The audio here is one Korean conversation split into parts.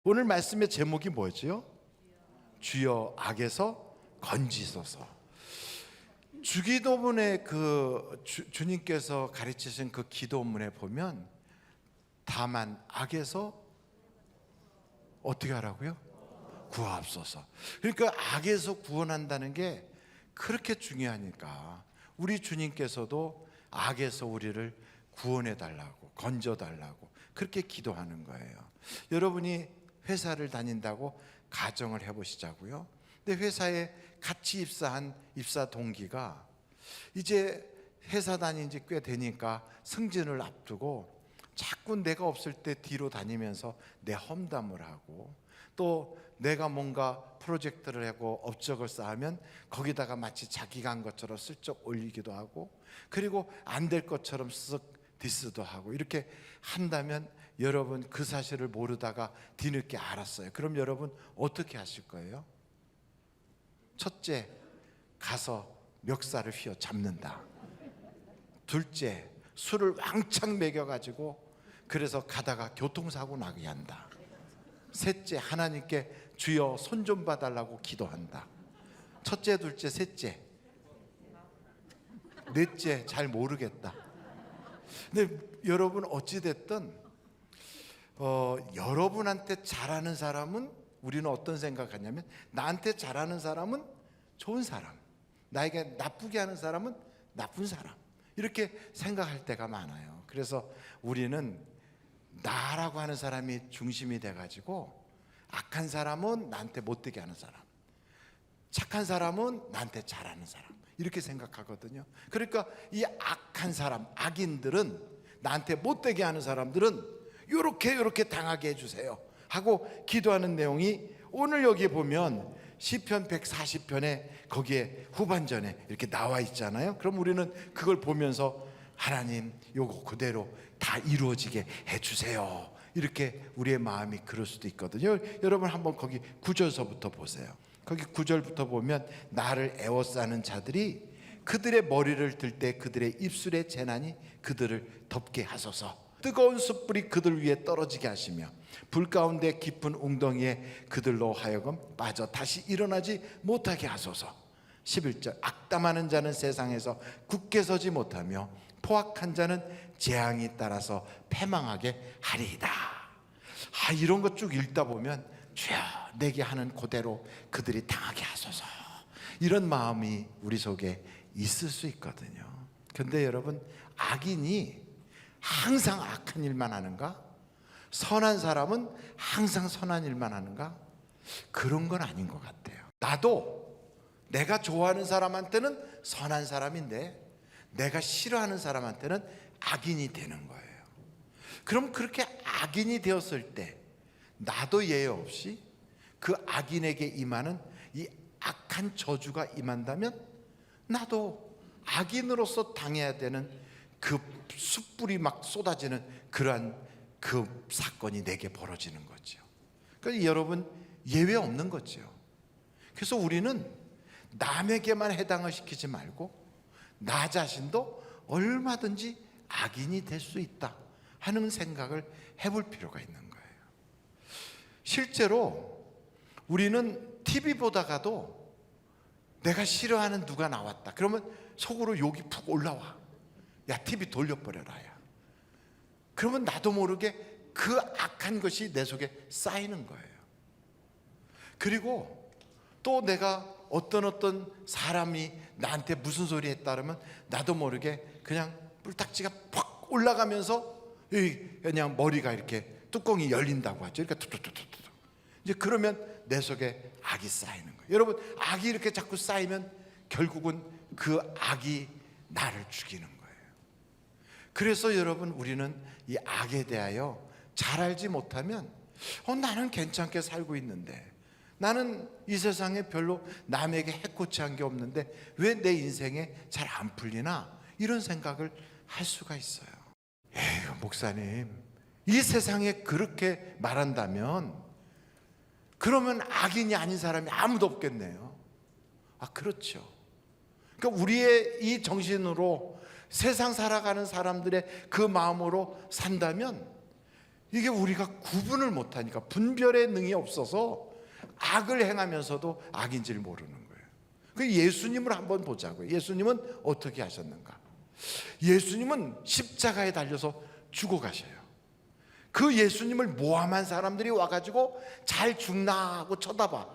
오늘 말씀의 제목이 뭐지요? 주여 악에서 건지소서. 주기도문의 주님께서 가르치신 그 기도문에 보면 다만 악에서 어떻게 하라고요? 구하옵소서. 그러니까 악에서 구원한다는 게 그렇게 중요하니까 우리 주님께서도 악에서 우리를 구원해 달라고, 건져 달라고 그렇게 기도하는 거예요. 여러분이 회사를 다닌다고 가정을 해보시자고요. 근데 회사에 같이 입사한 입사 동기가 이제 회사 다닌 지 꽤 되니까 승진을 앞두고 자꾸 내가 없을 때 뒤로 다니면서 내 험담을 하고, 또 내가 뭔가 프로젝트를 하고 업적을 쌓으면 거기다가 마치 자기가 한 것처럼 슬쩍 올리기도 하고, 그리고 안 될 것처럼 쓱 디스도 하고, 이렇게 한다면 여러분 그 사실을 모르다가 뒤늦게 알았어요. 그럼 여러분 어떻게 하실 거예요? 첫째, 가서 멱살을 휘어 잡는다. 둘째, 술을 왕창 먹여가지고 그래서 가다가 교통사고 나게 한다. 셋째, 하나님께 주여 손 좀 봐달라고 기도한다. 첫째, 둘째, 셋째, 넷째 잘 모르겠다. 근데 여러분 어찌됐든 여러분한테 잘하는 사람은, 우리는 어떤 생각하냐면 나한테 잘하는 사람은 좋은 사람, 나에게 나쁘게 하는 사람은 나쁜 사람, 이렇게 생각할 때가 많아요. 그래서 우리는 나라고 하는 사람이 중심이 돼가지고 악한 사람은 나한테 못되게 하는 사람, 착한 사람은 나한테 잘하는 사람, 이렇게 생각하거든요. 그러니까 이 악한 사람, 악인들은, 나한테 못되게 하는 사람들은 요렇게 당하게 해주세요 하고 기도하는 내용이 오늘 여기 보면 시편 140편에 거기에 후반전에 이렇게 나와 있잖아요. 그럼 우리는 그걸 보면서 하나님 요거 그대로 다 이루어지게 해주세요, 이렇게 우리의 마음이 그럴 수도 있거든요. 여러분 한번 거기 9절서부터 보세요. 거기 9절부터 보면 나를 애워싸는 자들이 그들의 머리를 들 때 그들의 입술의 재난이 그들을 덮게 하소서. 뜨거운 숯불이 그들 위에 떨어지게 하시며 불 가운데 깊은 웅덩이에 그들로 하여금 빠져 다시 일어나지 못하게 하소서. 11절 악담하는 자는 세상에서 굳게 서지 못하며 포악한 자는 재앙이 따라서 패망하게 하리이다. 이런 거 쭉 읽다 보면 주여 내게 하는 그대로 그들이 당하게 하소서, 이런 마음이 우리 속에 있을 수 있거든요. 근데 여러분, 악인이 항상 악한 일만 하는가? 선한 사람은 항상 선한 일만 하는가? 그런 건 아닌 것 같아요. 나도 내가 좋아하는 사람한테는 선한 사람인데 내가 싫어하는 사람한테는 악인이 되는 거예요. 그럼 그렇게 악인이 되었을 때 나도 예외 없이 그 악인에게 임하는 이 악한 저주가 임한다면 나도 악인으로서 당해야 되는 그 숯불이 막 쏟아지는 그러한 그 사건이 내게 벌어지는 거죠. 그러니까 여러분 예외 없는 거죠. 그래서 우리는 남에게만 해당을 시키지 말고 나 자신도 얼마든지 악인이 될 수 있다 하는 생각을 해볼 필요가 있는 거예요. 실제로 우리는 TV 보다가도 내가 싫어하는 누가 나왔다 그러면 속으로 욕이 푹 올라와. 야, TV 돌려버려라 야. 그러면 나도 모르게 그 악한 것이 내 속에 쌓이는 거예요. 그리고 또 내가 어떤 사람이 나한테 무슨 소리 했다 그러면 나도 모르게 그냥 뿔딱지가 팍 올라가면서 그냥 머리가 이렇게 뚜껑이 열린다고 하죠. 그러니까 툭툭툭툭. 이제 그러면 내 속에 악이 쌓이는 거예요. 여러분, 악이 이렇게 자꾸 쌓이면 결국은 그 악이 나를 죽이는 거예요. 그래서 여러분, 우리는 이 악에 대하여 잘 알지 못하면 나는 괜찮게 살고 있는데, 나는 이 세상에 별로 남에게 해코지한 게 없는데 왜 내 인생에 잘 안 풀리나, 이런 생각을 할 수가 있어요. 에휴, 목사님, 이 세상에 그렇게 말한다면 그러면 악인이 아닌 사람이 아무도 없겠네요. 그렇죠. 그러니까 우리의 이 정신으로 세상 살아가는 사람들의 그 마음으로 산다면 이게 우리가 구분을 못하니까, 분별의 능이 없어서 악을 행하면서도 악인지를 모르는 거예요. 그 예수님을 한번 보자고요. 예수님은 어떻게 하셨는가? 예수님은 십자가에 달려서 죽어가셔요. 그 예수님을 모함한 사람들이 와가지고 잘 죽나 하고 쳐다봐.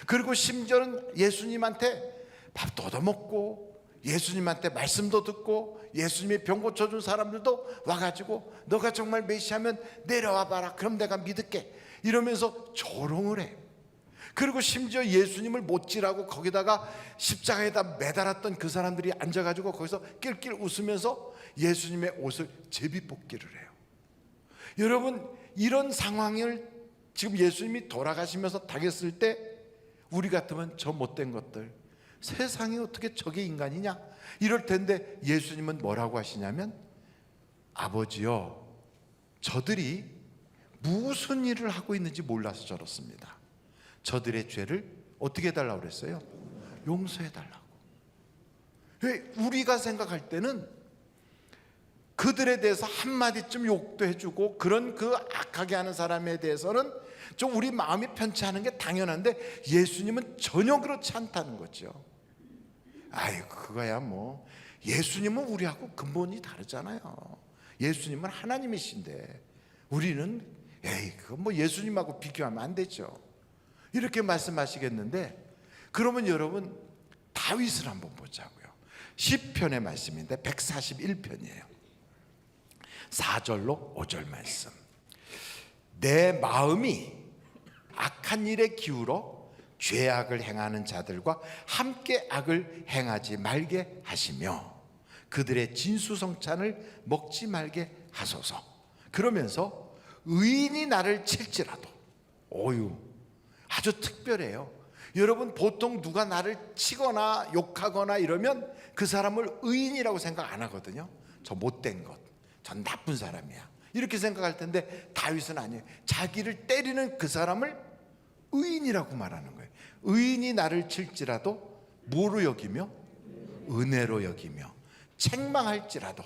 그리고 심지어는 예수님한테 밥도 얻어먹고 예수님한테 말씀도 듣고 예수님이 병 고쳐준 사람들도 와가지고 너가 정말 메시아면 내려와 봐라, 그럼 내가 믿을게, 이러면서 조롱을 해. 그리고 심지어 예수님을 못지라고 거기다가 십자가에다 매달았던 그 사람들이 앉아가지고 거기서 낄낄 웃으면서 예수님의 옷을 제비뽑기를 해요. 여러분, 이런 상황을 지금 예수님이 돌아가시면서 당했을 때 우리 같으면 저 못된 것들, 세상에 어떻게 저게 인간이냐 이럴 텐데, 예수님은 뭐라고 하시냐면, 아버지여, 저들이 무슨 일을 하고 있는지 몰라서 저렇습니다. 저들의 죄를 어떻게 해달라고 그랬어요? 용서해달라고. 우리가 생각할 때는 그들에 대해서 한마디쯤 욕도 해주고 그런 그 악하게 하는 사람에 대해서는 좀 우리 마음이 편치 않은 게 당연한데, 예수님은 전혀 그렇지 않다는 거죠. 아이, 그거야 뭐. 예수님은 우리하고 근본이 다르잖아요. 예수님은 하나님이신데 우리는 그거 뭐 예수님하고 비교하면 안 되죠. 이렇게 말씀하시겠는데, 그러면 여러분 다윗을 한번 보자고요. 시편의 말씀인데 141편이에요. 4절로 5절 말씀. 내 마음이 악한 일에 기울어 죄악을 행하는 자들과 함께 악을 행하지 말게 하시며 그들의 진수성찬을 먹지 말게 하소서. 그러면서 의인이 나를 칠지라도, 아주 특별해요. 여러분, 보통 누가 나를 치거나 욕하거나 이러면 그 사람을 의인이라고 생각 안 하거든요. 저 못된 것, 전 나쁜 사람이야, 이렇게 생각할 텐데 다윗은 아니에요. 자기를 때리는 그 사람을 의인이라고 말하는 거예요. 의인이 나를 칠지라도 뭐로 여기며? 은혜로 여기며, 책망할지라도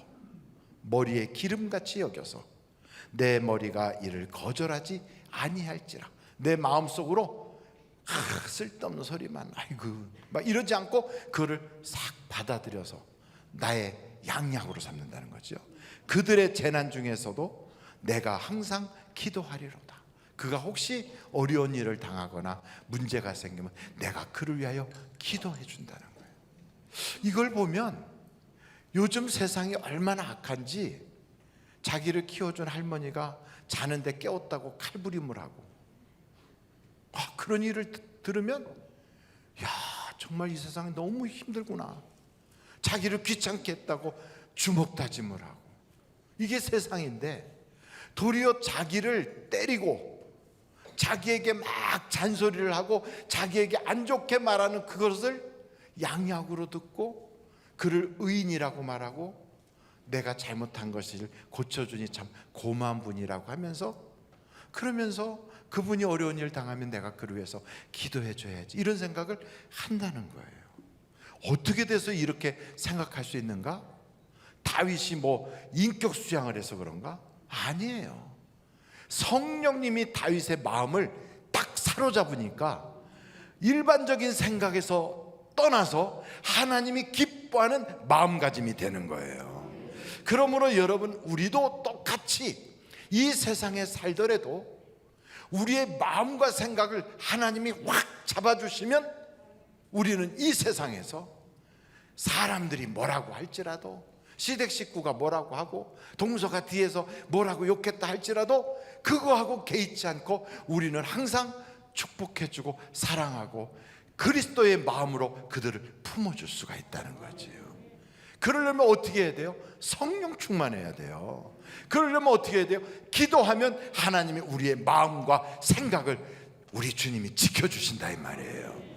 머리에 기름같이 여겨서 내 머리가 이를 거절하지 아니할지라. 내 마음속으로 쓸데없는 소리만 막 이러지 않고 그를 싹 받아들여서 나의 양약으로 삼는다는 거죠. 그들의 재난 중에서도 내가 항상 기도하리로다. 그가 혹시 어려운 일을 당하거나 문제가 생기면 내가 그를 위하여 기도해 준다는 거예요. 이걸 보면 요즘 세상이 얼마나 악한지, 자기를 키워준 할머니가 자는데 깨웠다고 칼부림을 하고, 그런 일을 들으면 정말 이 세상이 너무 힘들구나. 자기를 귀찮게 했다고 주먹 다짐을 하고, 이게 세상인데, 도리어 자기를 때리고 자기에게 막 잔소리를 하고 자기에게 안 좋게 말하는 그것을 양약으로 듣고 그를 의인이라고 말하고, 내가 잘못한 것을 고쳐주니 참 고마운 분이라고 하면서, 그러면서 그분이 어려운 일 당하면 내가 그를 위해서 기도해 줘야지, 이런 생각을 한다는 거예요. 어떻게 돼서 이렇게 생각할 수 있는가? 다윗이 뭐 인격 수양을 해서 그런가? 아니에요. 성령님이 다윗의 마음을 딱 사로잡으니까 일반적인 생각에서 떠나서 하나님이 기뻐하는 마음가짐이 되는 거예요. 그러므로 여러분, 우리도 똑같이 이 세상에 살더라도 우리의 마음과 생각을 하나님이 확 잡아주시면 우리는 이 세상에서 사람들이 뭐라고 할지라도, 시댁 식구가 뭐라고 하고 동서가 뒤에서 뭐라고 욕했다 할지라도 그거하고 개의치 않고 우리는 항상 축복해주고 사랑하고 그리스도의 마음으로 그들을 품어줄 수가 있다는 거지요. 그러려면 어떻게 해야 돼요? 성령 충만해야 돼요. 그러려면 어떻게 해야 돼요? 기도하면 하나님이 우리의 마음과 생각을 우리 주님이 지켜주신다 이 말이에요.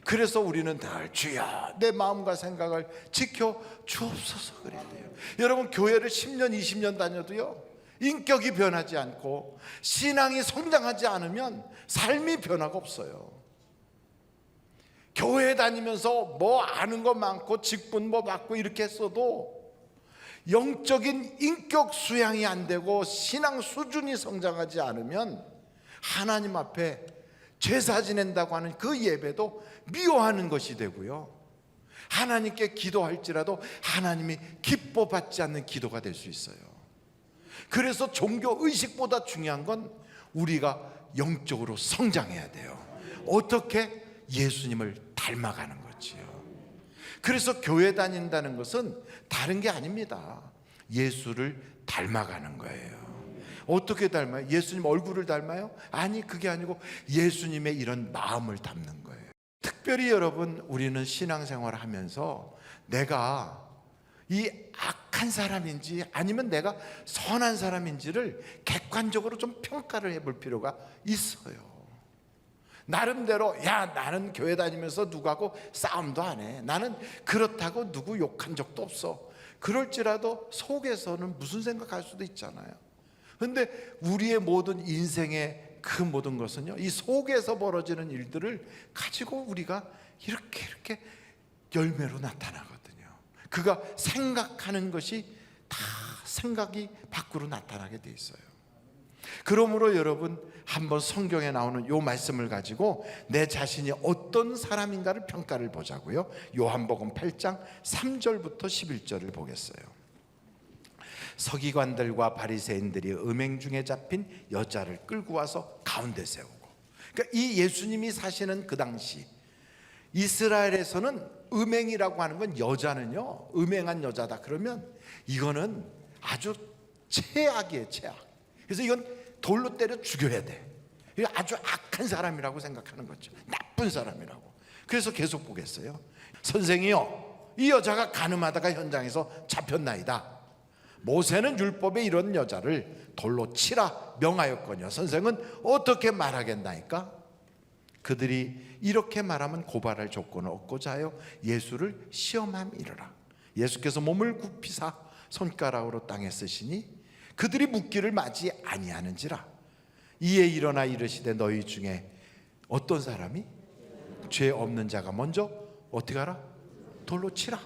그래서 우리는 늘 주여 내 마음과 생각을 지켜 주옵소서 그래야 돼요. 여러분, 교회를 10년 20년 다녀도요, 인격이 변하지 않고 신앙이 성장하지 않으면 삶이 변화가 없어요. 교회 다니면서 뭐 아는 거 많고 직분 뭐 받고 이렇게 했어도 영적인 인격 수양이 안 되고 신앙 수준이 성장하지 않으면 하나님 앞에 제사 지낸다고 하는 그 예배도 미워하는 것이 되고요, 하나님께 기도할지라도 하나님이 기뻐받지 않는 기도가 될 수 있어요. 그래서 종교 의식보다 중요한 건 우리가 영적으로 성장해야 돼요. 어떻게? 예수님을 닮아가는 거지요. 그래서 교회 다닌다는 것은 다른 게 아닙니다. 예수를 닮아가는 거예요. 어떻게 닮아요? 예수님 얼굴을 닮아요? 아니, 그게 아니고 예수님의 이런 마음을 담는 거예요. 특별히 여러분, 우리는 신앙생활을 하면서 내가 이 악한 사람인지 아니면 내가 선한 사람인지를 객관적으로 좀 평가를 해볼 필요가 있어요. 나름대로, 야, 나는 교회 다니면서 누구하고 싸움도 안 해, 나는 그렇다고 누구 욕한 적도 없어, 그럴지라도 속에서는 무슨 생각할 수도 있잖아요. 근데 우리의 모든 인생의 그 모든 것은요, 이 속에서 벌어지는 일들을 가지고 우리가 이렇게 열매로 나타나거든요. 그가 생각하는 것이 다 생각이 밖으로 나타나게 돼 있어요. 그러므로 여러분, 한번 성경에 나오는 요 말씀을 가지고 내 자신이 어떤 사람인가를 평가를 보자고요. 요한복음 8장 3절부터 11절을 보겠어요. 서기관들과 바리새인들이 음행 중에 잡힌 여자를 끌고 와서 가운데 세우고, 그러니까 이 예수님이 사시는 그 당시 이스라엘에서는 음행이라고 하는 건, 여자는요, 음행한 여자다 그러면 이거는 아주 최악이에요, 최악. 그래서 이건 돌로 때려 죽여야 돼. 이거 아주 악한 사람이라고 생각하는 거죠. 나쁜 사람이라고. 그래서 계속 보겠어요. 선생이요, 이 여자가 간음하다가 현장에서 잡혔나이다. 모세는 율법에 이런 여자를 돌로 치라 명하였거니와 선생은 어떻게 말하겠나이까? 그들이 이렇게 말하면 고발할 조건을 얻고자 하여 예수를 시험함이르라. 예수께서 몸을 굽히사 손가락으로 땅에 쓰시니 그들이 묻기를 마지 아니하는지라. 이에 일어나 이르시되 너희 중에 어떤 사람이 죄 없는 자가 먼저 어떻게 하라? 돌로 치라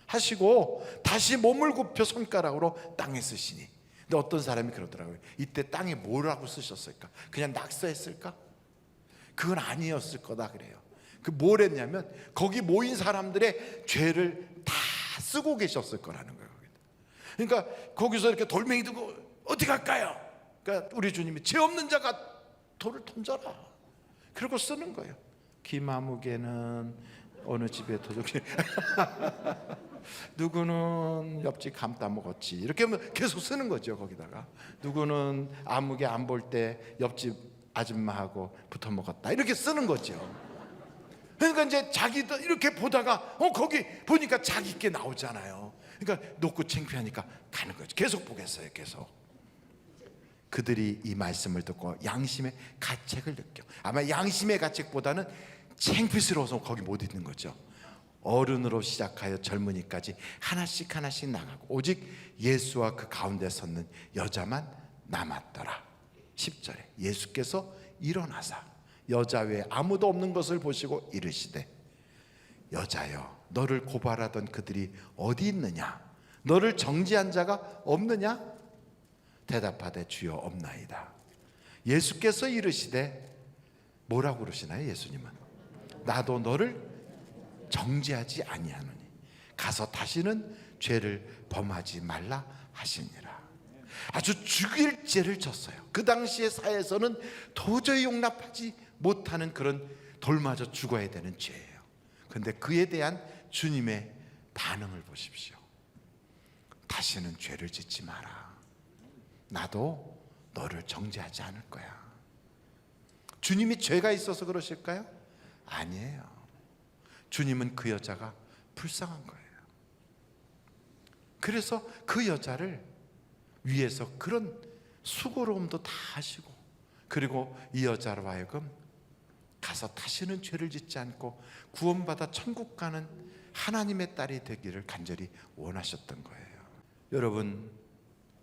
하시고 다시 몸을 굽혀 손가락으로 땅에 쓰시니. 근데 어떤 사람이 그러더라고요. 이때 땅에 뭐라고 쓰셨을까? 그냥 낙서했을까? 그건 아니었을 거다 그래요. 그 뭘 했냐면 거기 모인 사람들의 죄를 다 쓰고 계셨을 거라는 거예요. 그러니까 거기서 이렇게 돌멩이 두고 어디 갈까요? 그러니까 우리 주님이 죄 없는 자가 돌을 던져라, 그러고 쓰는 거예요. 김아무개는 어느 집에 도둑이 누구는 옆집 감 따먹었지, 이렇게 계속 쓰는 거죠. 거기다가 누구는 아무개 안 볼 때 옆집 아줌마하고 붙어 먹었다, 이렇게 쓰는 거죠. 그러니까 이제 자기도 이렇게 보다가 거기 보니까 자기 게 나오잖아요. 그러니까 놓고 창피하니까 가는 거죠. 계속 보겠어요. 계속. 그들이 이 말씀을 듣고 양심의 가책을 느껴. 아마 양심의 가책보다는 창피스러워서 거기 못 있는 거죠. 어른으로 시작하여 젊은이까지 하나씩 하나씩 나가고 오직 예수와 그 가운데 섰는 여자만 남았더라. 10절에 예수께서 일어나사 여자 외에 아무도 없는 것을 보시고 이르시되 여자여, 너를 고발하던 그들이 어디 있느냐? 너를 정죄한 자가 없느냐? 대답하되 주여 없나이다. 예수께서 이르시되, 뭐라고 그러시나요? 예수님은 나도 너를 정죄하지 아니하노니 가서 다시는 죄를 범하지 말라 하시니라. 아주 죽일 죄를 졌어요. 그 당시의 사회에서는 도저히 용납하지 못하는 그런 돌맞아 죽어야 되는 죄예요. 그런데 그에 대한 주님의 반응을 보십시오. 다시는 죄를 짓지 마라. 나도 너를 정죄하지 않을 거야. 주님이 죄가 있어서 그러실까요? 아니에요. 주님은 그 여자가 불쌍한 거예요. 그래서 그 여자를 위해서 그런 수고로움도 다 하시고, 그리고 이 여자로 하여금 가서 다시는 죄를 짓지 않고 구원받아 천국 가는 하나님의 딸이 되기를 간절히 원하셨던 거예요. 여러분,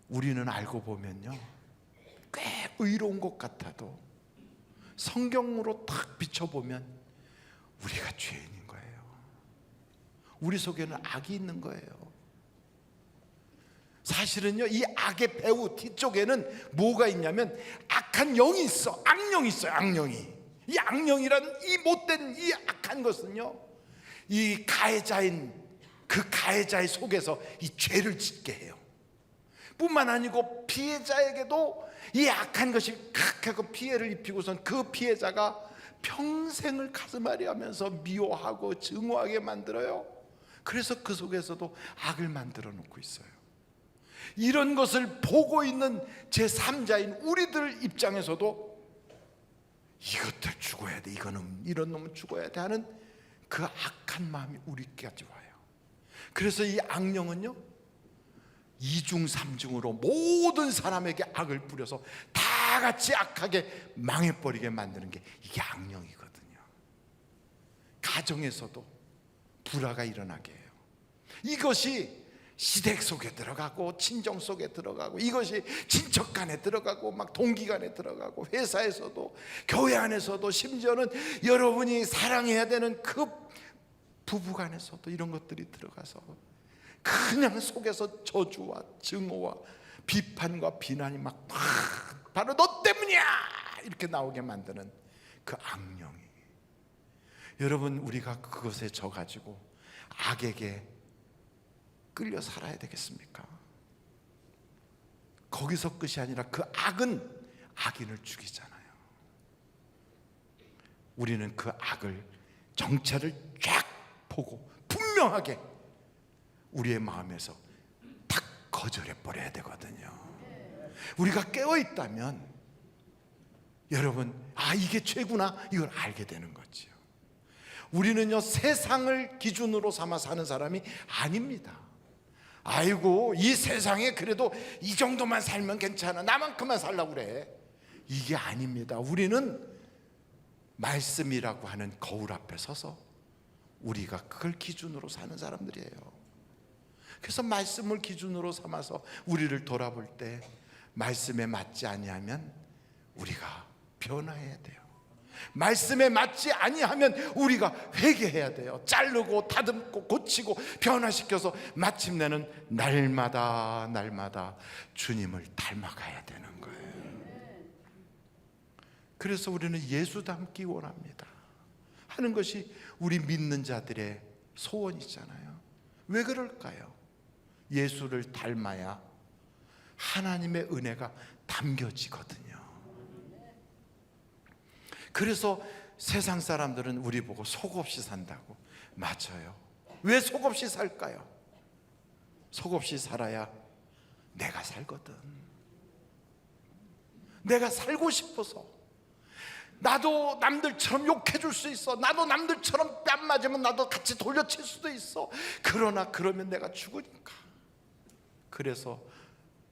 우리는 알고 보면요, 꽤 의로운 것 같아도 성경으로 딱 비춰보면 우리가 죄인인 거예요. 우리 속에는 악이 있는 거예요. 사실은요, 이 악의 배후 뒤쪽에는 뭐가 있냐면 악한 영이 있어. 악령이 있어요. 악령이. 이 악령이란 이 못된 이 악한 것은요, 이 가해자인 그 가해자의 속에서 이 죄를 짓게 해요. 뿐만 아니고 피해자에게도 이 악한 것이 각하고 피해를 입히고선 그 피해자가 평생을 가슴앓이 하면서 미워하고 증오하게 만들어요. 그래서 그 속에서도 악을 만들어 놓고 있어요. 이런 것을 보고 있는 제3자인 우리들 입장에서도 이것들 죽어야 돼, 이런 놈은 죽어야 돼 하는 그 악한 마음이 우리까지 와요. 그래서 이 악령은요, 이중삼중으로 모든 사람에게 악을 뿌려서 다 같이 악하게 망해버리게 만드는 게 이게 악령이거든요. 가정에서도 불화가 일어나게 해요. 이것이 시댁 속에 들어가고 친정 속에 들어가고, 이것이 친척 간에 들어가고 막 동기 간에 들어가고, 회사에서도 교회 안에서도, 심지어는 여러분이 사랑해야 되는 그 부부 간에서도 이런 것들이 들어가서 그냥 속에서 저주와 증오와 비판과 비난이 막 바로 너 때문이야 이렇게 나오게 만드는 그 악령이, 여러분, 우리가 그것에 져가지고 악에게 끌려 살아야 되겠습니까? 거기서 끝이 아니라 그 악은 악인을 죽이잖아요. 우리는 그 악을, 정체를 쫙 보고 분명하게 우리의 마음에서 딱 거절해 버려야 되거든요. 우리가 깨어 있다면 여러분, 이게 죄구나, 이걸 알게 되는 거죠. 우리는요, 세상을 기준으로 삼아 사는 사람이 아닙니다. 아이고, 이 세상에 그래도 이 정도만 살면 괜찮아, 나만큼만 살라고 그래, 이게 아닙니다. 우리는 말씀이라고 하는 거울 앞에 서서 우리가 그걸 기준으로 사는 사람들이에요. 그래서 말씀을 기준으로 삼아서 우리를 돌아볼 때 말씀에 맞지 아니하면 우리가 변화해야 돼요. 말씀에 맞지 아니하면 우리가 회개해야 돼요. 자르고 다듬고 고치고 변화시켜서 마침내는 날마다 주님을 닮아가야 되는 거예요. 그래서 우리는 예수 닮기 원합니다 하는 것이 우리 믿는 자들의 소원이잖아요. 왜 그럴까요? 예수를 닮아야 하나님의 은혜가 담겨지거든요. 그래서 세상 사람들은 우리 보고 속없이 산다고. 맞아요. 왜 속없이 살까요? 속없이 살아야 내가 살거든. 내가 살고 싶어서. 나도 남들처럼 욕해줄 수 있어. 나도 남들처럼 뺨 맞으면 나도 같이 돌려칠 수도 있어. 그러나 그러면 내가 죽으니까. 그래서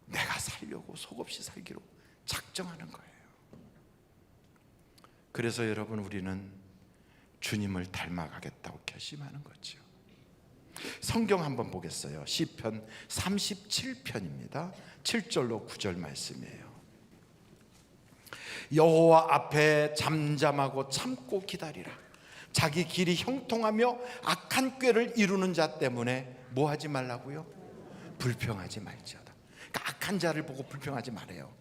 내가 살려고 속없이 살기로 작정하는 거예요. 그래서 여러분, 우리는 주님을 닮아가겠다고 결심하는 거죠. 성경 한번 보겠어요. 시편 37편입니다 7절로 9절 말씀이에요. 여호와 앞에 잠잠하고 참고 기다리라. 자기 길이 형통하며 악한 꾀를 이루는 자 때문에 뭐 하지 말라고요? 불평하지 말지어다. 그러니까 악한 자를 보고 불평하지 말아요.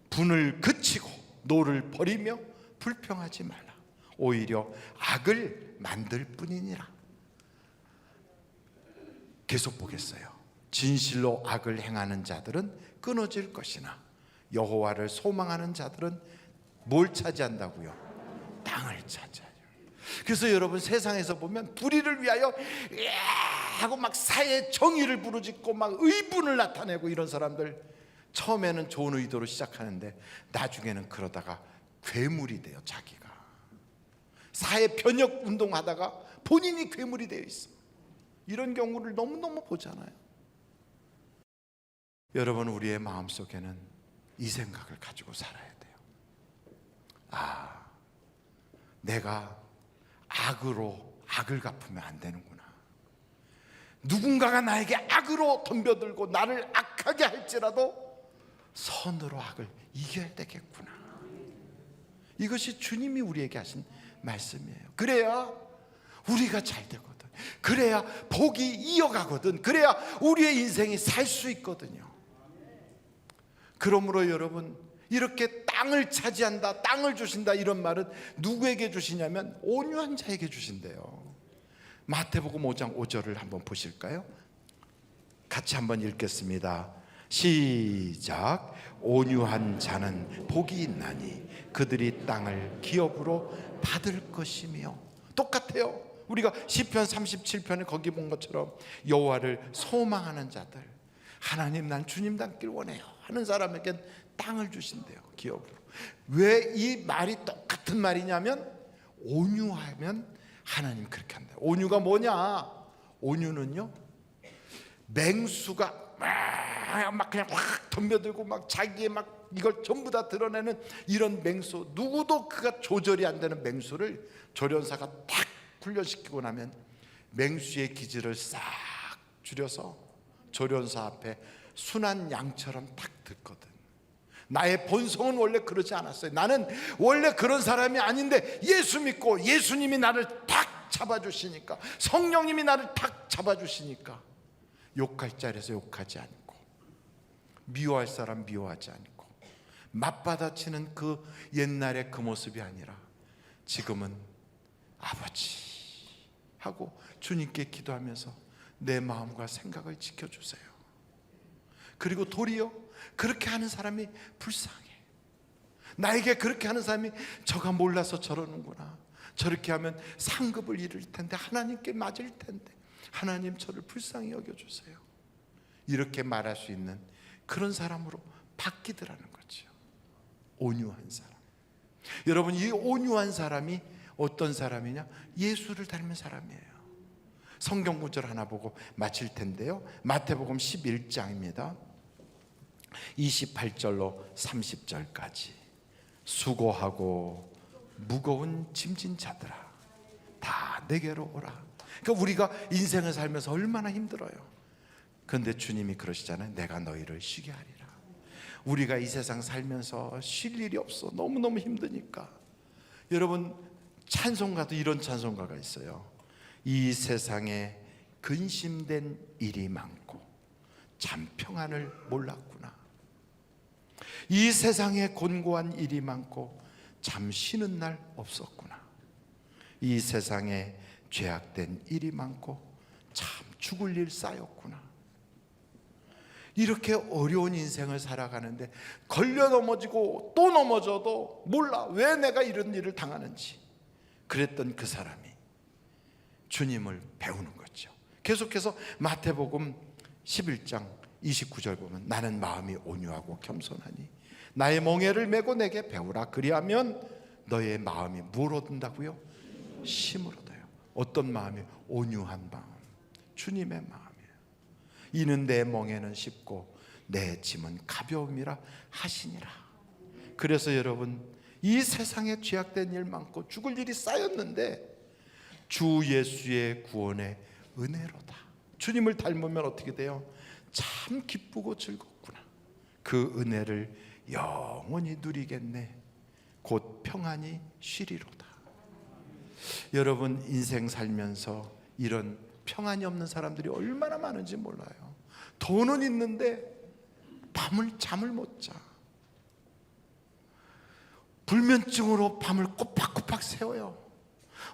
분을 그치고 노를 버리며 불평하지 말라. 오히려 악을 만들 뿐이니라. 계속 보겠어요. 진실로 악을 행하는 자들은 끊어질 것이나 여호와를 소망하는 자들은 뭘 차지한다고요? 땅을 차지하죠. 그래서 여러분, 세상에서 보면 불의를 위하여 하고 막 사회의 정의를 부르짖고 막 의분을 나타내고 이런 사람들, 처음에는 좋은 의도로 시작하는데 나중에는 그러다가 괴물이 돼요. 자기가 사회 변혁 운동하다가 본인이 괴물이 되어 있어. 이런 경우를 너무너무 보잖아요. 여러분, 우리의 마음속에는 이 생각을 가지고 살아야 돼요. 내가 악을 갚으면 안 되는구나. 누군가가 나에게 악으로 덤벼들고 나를 악하게 할지라도 선으로 악을 이겨야 되겠구나. 이것이 주님이 우리에게 하신 말씀이에요. 그래야 우리가 잘 되거든. 그래야 복이 이어가거든. 그래야 우리의 인생이 살 수 있거든요. 그러므로 여러분, 이렇게 땅을 차지한다, 땅을 주신다, 이런 말은 누구에게 주시냐면 온유한 자에게 주신대요. 마태복음 5장 5절을 한번 보실까요? 같이 한번 읽겠습니다. 시작. 온유한 자는 복이 있나니 그들이 땅을 기업으로 받을 것이며. 똑같아요. 우리가 시편 37편에 거기 본 것처럼 여호와를 소망하는 자들, 하나님 난 주님 닮길 원해요 하는 사람에겐 땅을 주신대요, 기업으로. 왜 이 말이 똑같은 말이냐면 온유하면 하나님 그렇게 한다. 온유가 뭐냐? 온유는요, 맹수가 막 그냥 확 덤벼들고 막 자기의 막 이걸 전부 다 드러내는 이런 맹수, 누구도 그가 조절이 안 되는 맹수를 조련사가 딱 훈련시키고 나면 맹수의 기질을 싹 줄여서 조련사 앞에 순한 양처럼 딱 듣거든. 나의 본성은 원래 그러지 않았어요. 나는 원래 그런 사람이 아닌데 예수 믿고 예수님이 나를 탁 잡아주시니까, 성령님이 나를 탁 잡아주시니까 욕할 자리에서 욕하지 않고, 미워할 사람 미워하지 않고, 맞받아치는 그 옛날의 그 모습이 아니라 지금은 아버지 하고 주님께 기도하면서 내 마음과 생각을 지켜주세요. 그리고 도리어 그렇게 하는 사람이 불쌍해. 나에게 그렇게 하는 사람이 저가 몰라서 저러는구나, 저렇게 하면 상급을 잃을 텐데, 하나님께 맞을 텐데, 하나님 저를 불쌍히 여겨주세요, 이렇게 말할 수 있는 그런 사람으로 바뀌더라는 거죠. 온유한 사람. 여러분, 이 온유한 사람이 어떤 사람이냐? 예수를 닮은 사람이에요. 성경 구절 하나 보고 마칠 텐데요, 마태복음 11장입니다 28절로 30절까지. 수고하고 무거운 짐진 자들아 다 내게로 오라. 그러니까 우리가 인생을 살면서 얼마나 힘들어요. 그런데 주님이 그러시잖아요. 내가 너희를 쉬게 하리라. 우리가 이 세상 살면서 쉴 일이 없어. 너무너무 힘드니까. 여러분, 찬송가도 이런 찬송가가 있어요. 이 세상에 근심된 일이 많고 참 평안을 몰랐구나. 이 세상에 곤고한 일이 많고 참 쉬는 날 없었구나. 이 세상에 죄악된 일이 많고 참 죽을 일 쌓였구나. 이렇게 어려운 인생을 살아가는데 걸려 넘어지고 또 넘어져도 몰라 왜 내가 이런 일을 당하는지. 그랬던 그 사람이 주님을 배우는 거죠. 계속해서 마태복음 11장 29절 보면 나는 마음이 온유하고 겸손하니 나의 멍에를 메고 내게 배우라. 그리하면 너의 마음이 뭘 얻는다고요? 쉼을 얻어요. 어떤 마음이? 온유한 마음, 주님의 마음이에요. 이는 내 멍에는 쉽고 내 짐은 가벼움이라 하시니라. 그래서 여러분, 이 세상에 죄악된 일 많고 죽을 일이 쌓였는데 주 예수의 구원의 은혜로다. 주님을 닮으면 어떻게 돼요? 참 기쁘고 즐겁구나. 그 은혜를 영원히 누리겠네. 곧 평안히 쉬리로다. 여러분, 인생 살면서 이런 평안이 없는 사람들이 얼마나 많은지 몰라요. 돈은 있는데 밤을 잠을 못 자. 불면증으로 밤을 꼬박꼬박 새워요.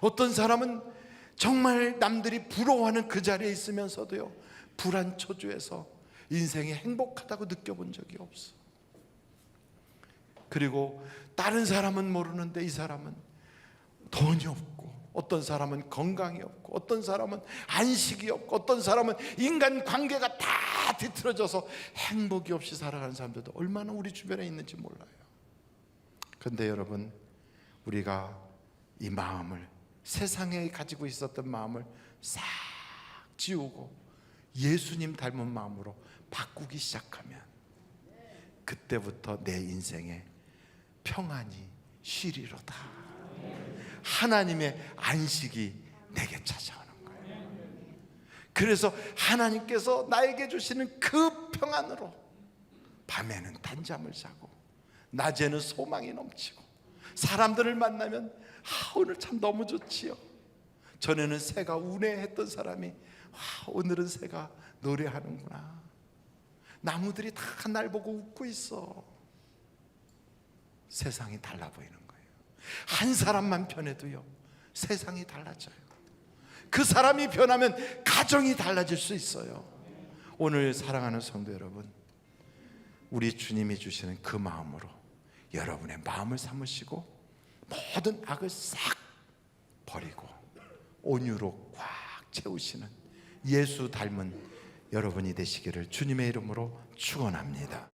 어떤 사람은 정말 남들이 부러워하는 그 자리에 있으면서도요, 불안 초조해서 인생이 행복하다고 느껴본 적이 없어. 그리고 다른 사람은 모르는데 이 사람은 돈이 없고, 어떤 사람은 건강이 없고, 어떤 사람은 안식이 없고, 어떤 사람은 인간관계가 다 뒤틀어져서 행복이 없이 살아가는 사람들도 얼마나 우리 주변에 있는지 몰라요. 그런데 여러분, 우리가 이 마음을, 세상에 가지고 있었던 마음을 싹 지우고 예수님 닮은 마음으로 바꾸기 시작하면 그때부터 내 인생에 평안이 쉬리로다. 하나님의 안식이 내게 찾아오는 거예요. 그래서 하나님께서 나에게 주시는 그 평안으로 밤에는 단잠을 자고 낮에는 소망이 넘치고, 사람들을 만나면 오늘 참 너무 좋지요. 전에는 새가 운해했던 사람이 오늘은 새가 노래하는구나. 나무들이 다 날 보고 웃고 있어. 세상이 달라 보이는 거예요. 한 사람만 변해도요, 세상이 달라져요. 그 사람이 변하면 가정이 달라질 수 있어요. 오늘 사랑하는 성도 여러분, 우리 주님이 주시는 그 마음으로 여러분의 마음을 삼으시고 모든 악을 싹 버리고 온유로 꽉 채우시는 예수 닮은 여러분이 되시기를 주님의 이름으로 축원합니다.